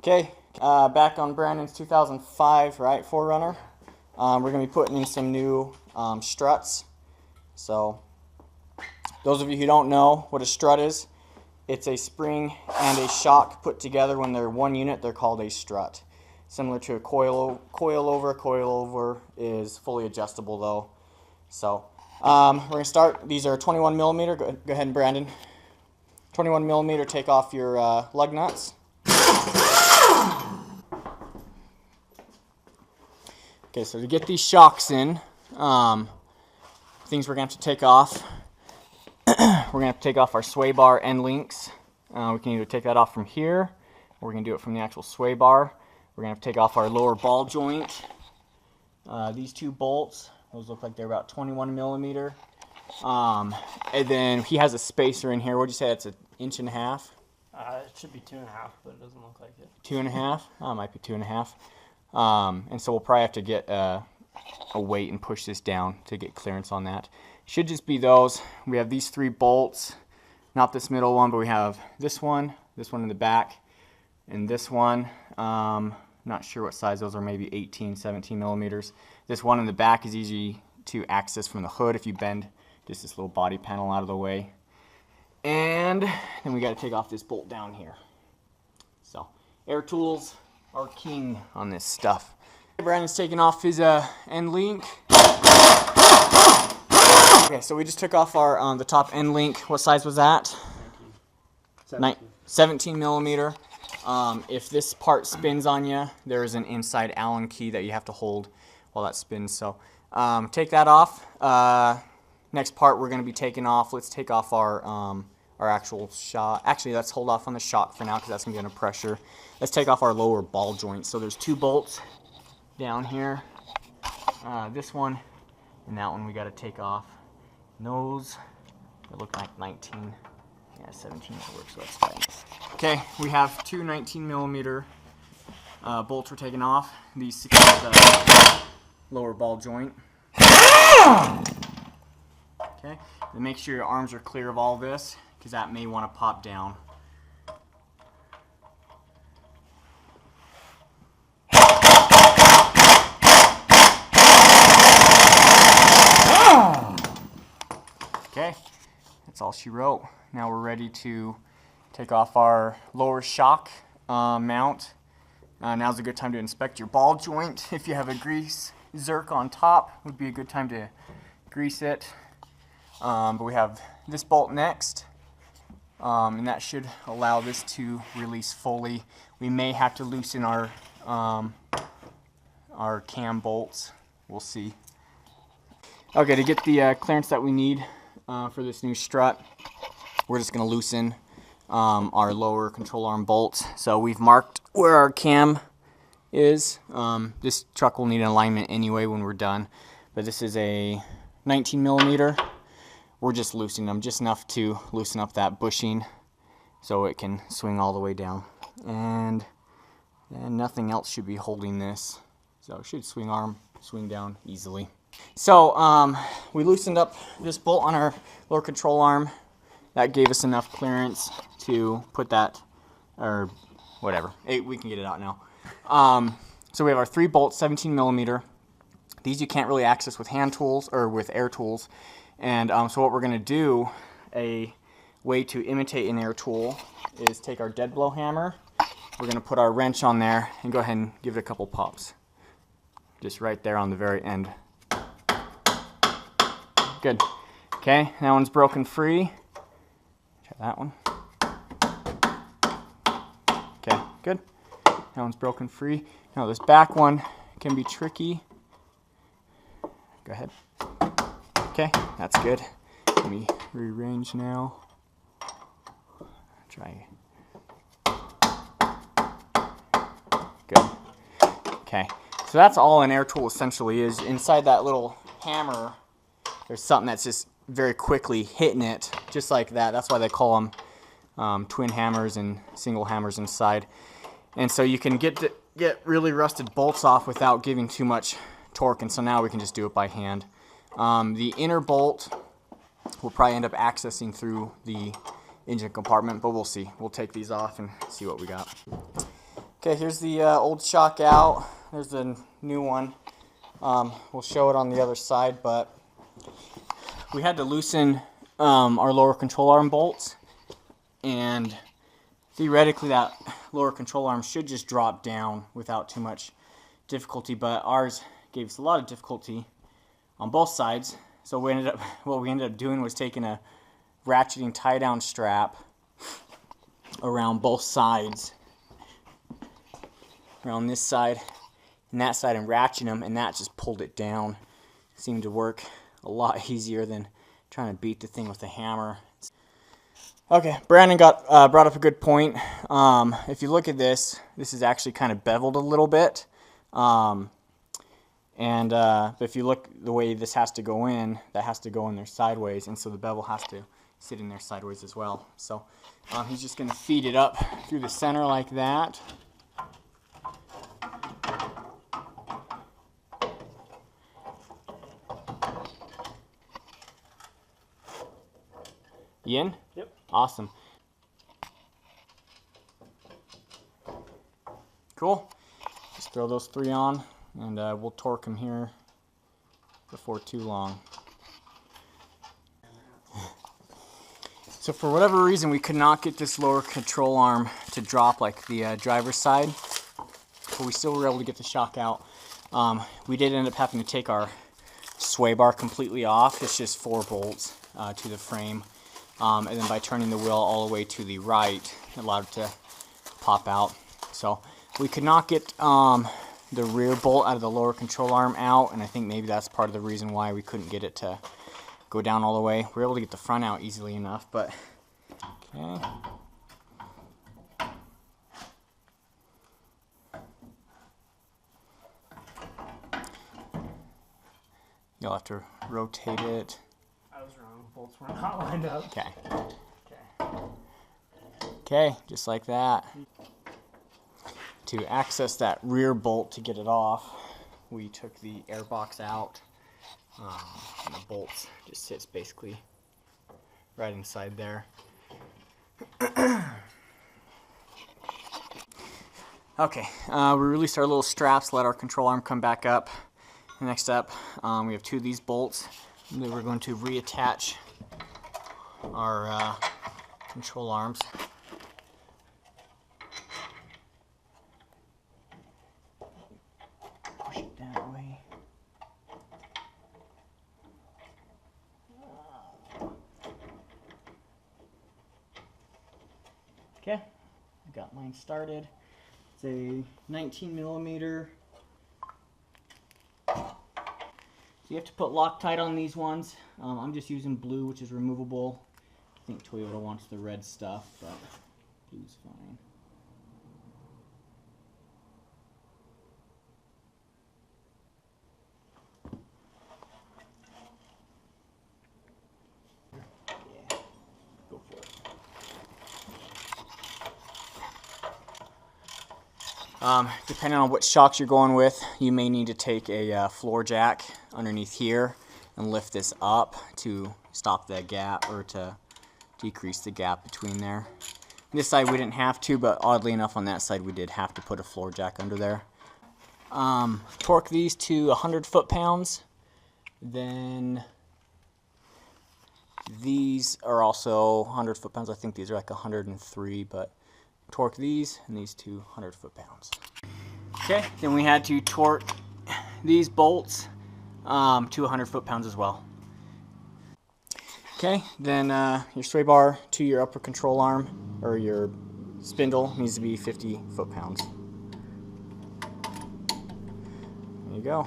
Okay, back on Brandon's 2005, right, 4Runner. We're going to be putting in some new struts. So, those of you who don't know what a strut is, it's a spring and a shock put together. When they're one unit, they're called a strut. Similar to a coilover. Coilover is fully adjustable though. So, we're going to start. These are 21 millimeter. Go ahead, Brandon. 21 millimeter. Take off your lug nuts. Okay, so to get these shocks in, things we're going to have to take off. We're going to have to take off our sway bar end links. We can either take that off from here, or we're going to do it from the actual sway bar. We're going to have to take off our lower ball joint. These two bolts, those look like they're about 21 millimeter. And then he has a spacer in here. What did you say? That's 1.5 inches? It should be 2.5, but it doesn't look like it. 2.5? Oh, it might be 2.5. And so we'll probably have to get a weight and push this down to get clearance on that. Should just be those. We have these 3 bolts, not this middle one, but we have this one in the back, and this one. Not sure what size those are, maybe 18, 17 millimeters. This one in the back is easy to access from the hood if you bend just this little body panel out of the way. And then we got to take off this bolt down here. So, air tools are king on this stuff. Brandon's taking off his end link. Okay, so we just took off our the top end link. What size was that? 17 millimeter. If this part spins on you, there is an inside Allen key that you have to hold while that spins. So take that off. Next part we're going to be taking off. Let's take off our actual shock. Actually, let's hold off on the shock for now because that's going to be under pressure. Let's take off our lower ball joint. So there's 2 bolts down here. This one and that one we got to take off. And those, they look like 19. Yeah, 17 will work, so that's fine. Okay, we have 2 19 millimeter bolts we're taking off. These secure the lower ball joint. Okay, and make sure your arms are clear of all this, because that may want to pop down. Okay, that's all she wrote. Now we're ready to take off our lower shock mount. Now's a good time to inspect your ball joint. If you have a grease zerk on top, would be a good time to grease it. But we have this bolt next, and that should allow this to release fully. We may have to loosen our cam bolts. We'll see. Okay, to get the clearance that we need for this new strut, we're just going to loosen our lower control arm bolts. So we've marked where our cam is. This truck will need an alignment anyway when we're done, but this is a 19 millimeter. We're just loosening them just enough to loosen up that bushing so it can swing all the way down. And nothing else should be holding this, so it should swing down easily. So we loosened up this bolt on our lower control arm. That gave us enough clearance to put that, or whatever. We can get it out now. So we have our 3 bolts, 17 millimeter. These you can't really access with hand tools or with air tools. And so what we're going to do, a way to imitate an air tool, is take our dead blow hammer. We're going to put our wrench on there and go ahead and give it a couple pops. Just right there on the very end. Good. Okay, that one's broken free. Try that one. Okay, good. That one's broken free. Now this back one can be tricky. Go ahead. Okay, that's good. Let me rearrange now. Try. Good. Okay, so that's all an air tool essentially is. Inside that little hammer, there's something that's just very quickly hitting it, just like that. That's why they call them twin hammers and single hammers inside. And so you can get really rusted bolts off without giving too much torque, and so now we can just do it by hand. The inner bolt will probably end up accessing through the engine compartment, but we'll see. We'll take these off and see what we got. Okay, here's the old shock out. There's the new one. We'll show it on the other side, but we had to loosen our lower control arm bolts, and theoretically that lower control arm should just drop down without too much difficulty, but ours gave us a lot of difficulty on both sides. So what we ended up doing was taking a ratcheting tie down strap around both sides, around this side and that side, and ratcheting them, and that just pulled it down. It seemed to work a lot easier than trying to beat the thing with a hammer. Okay, Brandon brought up a good point. If you look at this is actually kind of beveled a little bit. But if you look the way this has to go in, that has to go in there sideways, and so the bevel has to sit in there sideways as well. So he's just going to feed it up through the center like that. You in? Yep. Awesome. Cool. Just throw those 3 on, and we'll torque them here before too long. So for whatever reason, we could not get this lower control arm to drop like the driver's side, but we still were able to get the shock out. We did end up having to take our sway bar completely off. It's just 4 bolts to the frame. And then by turning the wheel all the way to the right, it allowed it to pop out. So we could not get the rear bolt out of the lower control arm out, and I think maybe that's part of the reason why we couldn't get it to go down all the way. We were able to get the front out easily enough, but okay. You'll have to rotate it. I was wrong. Bolts were not lined up. Okay. Okay. Okay, just like that. To access that rear bolt to get it off, we took the air box out. And the bolt just sits basically right inside there. Okay, we released our little straps, let our control arm come back up. Next up, we have 2 of these bolts that we're going to reattach our control arms. Push it that way. Okay, I got mine started. It's a 19 millimeter. So you have to put Loctite on these ones. I'm just using blue, which is removable. I think Toyota wants the red stuff, but blue's fine. Yeah, go for it. Depending on what shocks you're going with, you may need to take a floor jack underneath here and lift this up to stop the gap, or to decrease the gap between there. This side we didn't have to, but oddly enough on that side we did have to put a floor jack under there. Torque these to 100 foot-pounds. Then these are also 100 foot-pounds. I think these are like 103, but torque these and these to 100 foot-pounds. Okay, then we had to torque these bolts to 100 foot-pounds as well. Okay, then your sway bar to your upper control arm, or your spindle, needs to be 50 foot-pounds. There you go.